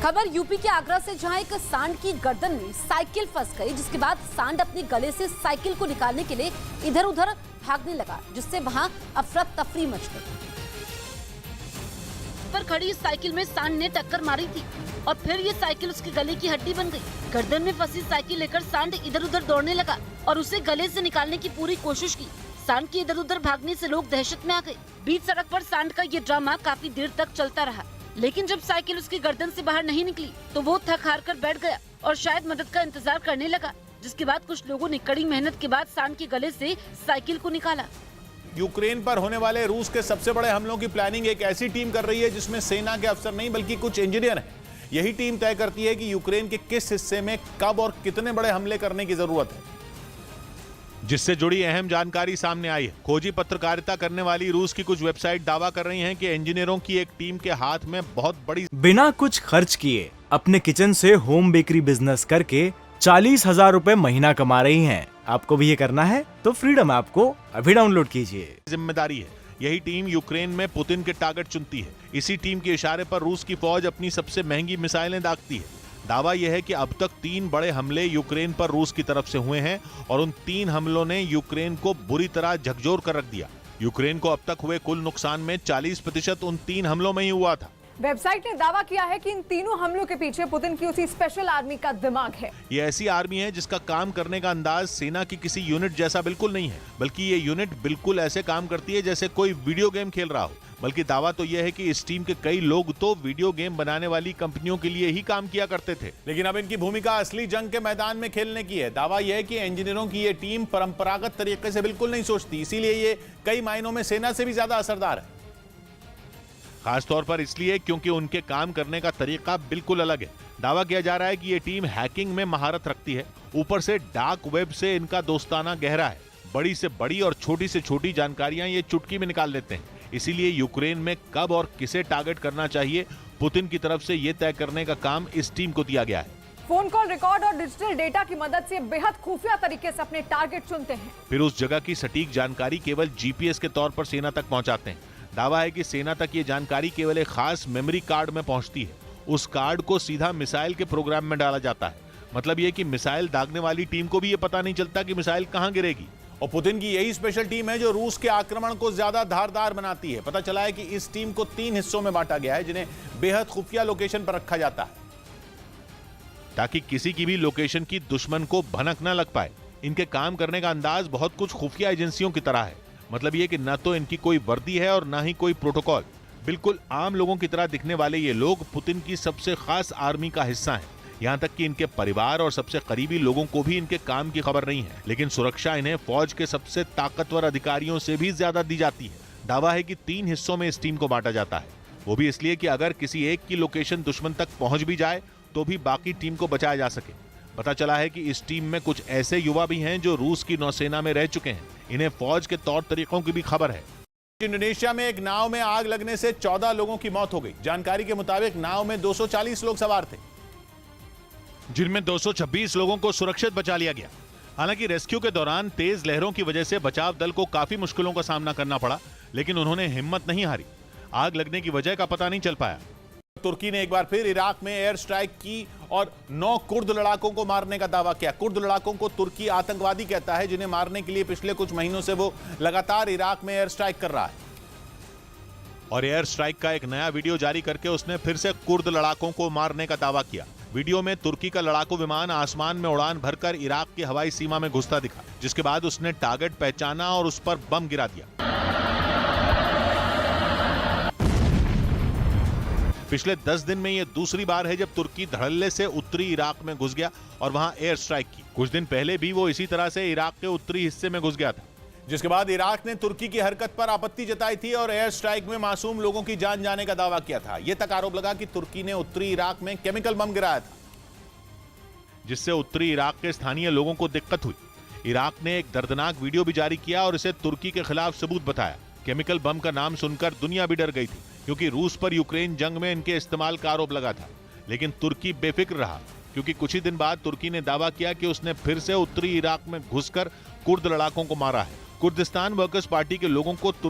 खबर यूपी के आगरा से, जहां एक सांड की गर्दन में साइकिल फंस गई, जिसके बाद सांड अपने गले से साइकिल को निकालने के लिए इधर उधर भागने लगा, जिससे वहां अफरा तफरी मच गई। पर खड़ी इस साइकिल में सांड ने टक्कर मारी थी और फिर ये साइकिल उसके गले की हड्डी बन गई। गर्दन में फंसी साइकिल लेकर सांड इधर उधर दौड़ने लगा और उसे गले से निकालने की पूरी कोशिश की। सांड के इधर उधर भागने से लोग दहशत में आ गए। बीच सड़क पर सांड का ये ड्रामा काफी देर तक चलता रहा, लेकिन जब साइकिल उसकी गर्दन से बाहर नहीं निकली तो वो थक हार कर बैठ गया और शायद मदद का इंतजार करने लगा, जिसके बाद कुछ लोगों ने कड़ी मेहनत के बाद सांड के गले से साइकिल को निकाला। यूक्रेन पर होने वाले रूस के सबसे बड़े हमलों की प्लानिंग एक ऐसी टीम कर रही है जिसमें सेना के अफसर नहीं बल्कि कुछ इंजीनियर हैं। यही टीम तय करती है कि यूक्रेन के किस हिस्से में कब और कितने बड़े हमले करने की जरूरत है, जिससे जुड़ी अहम जानकारी सामने आई है। खोजी पत्रकारिता करने वाली रूस की कुछ वेबसाइट दावा कर रही हैं कि इंजीनियरों की एक टीम के हाथ में बहुत बड़ी, बिना कुछ खर्च किए अपने किचन से होम बेकरी बिजनेस करके 40,000 रुपए महीना कमा रही हैं। आपको भी ये करना है तो फ्रीडम ऐप को अभी डाउनलोड कीजिए। जिम्मेदारी है। यही टीम यूक्रेन में पुतिन के टारगेट चुनती है। इसी टीम के इशारे पर रूस की फौज अपनी सबसे महंगी मिसाइलें दागती है। दावा यह है कि अब तक 3 बड़े हमले यूक्रेन पर रूस की तरफ से हुए हैं और उन 3 हमलों ने यूक्रेन को बुरी तरह झकझोर कर रख दिया। यूक्रेन को अब तक हुए कुल नुकसान में 40% उन 3 हमलों में ही हुआ था। वेबसाइट ने दावा किया है कि इन तीनों हमलों के पीछे पुतिन की उसी स्पेशल आर्मी का दिमाग है। ये ऐसी आर्मी है जिसका काम करने का अंदाज सेना की किसी यूनिट जैसा बिल्कुल नहीं है, बल्कि ये यूनिट बिल्कुल ऐसे काम करती है जैसे कोई वीडियो गेम खेल रहा हो। बल्कि दावा तो यह है कि इस टीम के कई लोग तो वीडियो गेम बनाने वाली कंपनियों के लिए ही काम किया करते थे, लेकिन अब इनकी भूमिका असली जंग के मैदान में खेलने की है। दावा यह है कि इंजीनियरों की ये टीम परंपरागत तरीके से बिल्कुल नहीं सोचती, इसीलिए ये कई मायनों में सेना से भी ज्यादा असरदार है। खासतौर पर इसलिए क्योंकि उनके काम करने का तरीका बिल्कुल अलग है। दावा किया जा रहा है कि ये टीम हैकिंग में महारत रखती है। ऊपर से डार्क वेब से इनका दोस्ताना गहरा है। बड़ी से बड़ी और छोटी से छोटी जानकारियां ये चुटकी में निकाल लेते हैं। इसीलिए यूक्रेन में कब और किसे टारगेट करना चाहिए, पुतिन की तरफ से यह तय करने का काम इस टीम को दिया गया है। फोन कॉल रिकॉर्ड और डिजिटल डेटा की मदद से बेहद खुफिया तरीके से अपने टारगेट चुनते हैं। फिर उस जगह की सटीक जानकारी केवल जीपीएस के तौर पर सेना तक पहुंचाते हैं। दावा है कि सेना तक ये जानकारी केवल एक खास मेमोरी कार्ड में पहुंचती है। उस कार्ड को सीधा मिसाइल के प्रोग्राम में डाला जाता है। मतलब ये कि मिसाइल दागने वाली टीम को भी ये पता नहीं चलता कि मिसाइल कहां गिरेगी। और पुतिन की यही स्पेशल टीम है जो रूस के आक्रमण को ज्यादा धारदार बनाती है। पता चला है कि इस टीम को 3 हिस्सों में बांटा गया है, जिन्हें बेहद खुफिया लोकेशन पर रखा जाता है ताकि किसी की भी लोकेशन की दुश्मन को भनक न लग पाए। इनके काम करने का अंदाज बहुत कुछ खुफिया एजेंसियों की तरह है। मतलब ये कि न तो इनकी कोई वर्दी है और न ही कोई प्रोटोकॉल। बिल्कुल आम लोगों की तरह दिखने वाले ये लोग पुतिन की सबसे खास आर्मी का हिस्सा हैं। यहाँ तक कि इनके परिवार और सबसे करीबी लोगों को भी इनके काम की खबर नहीं है, लेकिन सुरक्षा इन्हें फौज के सबसे ताकतवर अधिकारियों से भी ज्यादा दी जाती है। दावा है कि 3 हिस्सों में इस टीम को बांटा जाता है, वो भी इसलिए कि अगर किसी एक की लोकेशन दुश्मन तक पहुंच भी जाए तो भी बाकी टीम को बचाया जा सके। पता चला है कि इस टीम में कुछ ऐसे युवा भी हैं जो रूस की नौसेना में रह चुके हैं। इन्हें फौज के तौर तरीकों की भी खबर है। इंडोनेशिया में एक नाव में आग लगने से 14 लोगों की मौत हो गई। जानकारी के मुताबिक नाव में 240 लोग सवार थे, जिनमें 226 लोगों को सुरक्षित बचा लिया गया। हालांकि रेस्क्यू के दौरान तेज लहरों की वजह से बचाव दल को काफी मुश्किलों का सामना करना पड़ा, लेकिन उन्होंने हिम्मत नहीं हारी। आग लगने की वजह का पता नहीं चल पाया। तुर्की ने एक बार फिर इराक में एयर स्ट्राइक की और 9 कुर्द लड़ाकों को मारने का दावा किया। कुर्द लड़ाकों को तुर्की आतंकवादी कहता है, जिन्हें मारने के लिए पिछले कुछ महीनों से वो लगातार इराक में एयर स्ट्राइक कर रहा है। और एयर स्ट्राइक का एक नया वीडियो जारी करके उसने फिर से कुर्द लड़ाकों को मारने का दावा किया। वीडियो में तुर्की का लड़ाकू विमान आसमान में उड़ान भरकर इराक की हवाई सीमा में घुसता दिखा, जिसके बाद उसने टारगेट पहचाना और उस पर बम गिरा दिया। पिछले 10 दिन में यह दूसरी बार है जब तुर्की धड़ल्ले से उत्तरी इराक में घुस गया और वहां एयर स्ट्राइक की। कुछ दिन पहले भी वो इसी तरह से इराक के उत्तरी हिस्से में घुस गया था, जिसके बाद इराक ने तुर्की की हरकत पर आपत्ति जताई थी और एयर स्ट्राइक में मासूम लोगों की जान जाने का दावा किया था। यह तक आरोप लगा कि तुर्की ने उत्तरी इराक में केमिकल बम गिराया था, जिससे उत्तरी इराक के स्थानीय लोगों को दिक्कत हुई। इराक ने एक दर्दनाक वीडियो भी जारी किया और इसे तुर्की के खिलाफ सबूत बताया। केमिकल बम का नाम सुनकर दुनिया भी डर गई थी, क्योंकि रूस पर यूक्रेन जंग में इनके इस्तेमाल का आरोप लगा था। लेकिन तुर्की बेफिक्र रहा, क्योंकि कुछ ही दिन बाद तुर्की ने दावा किया कि उसने फिर से उत्तरी इराक में घुसकर कुर्द लड़ाकों को मारा है। कुर्दिस्तान वर्कर्स पार्टी के लोगों को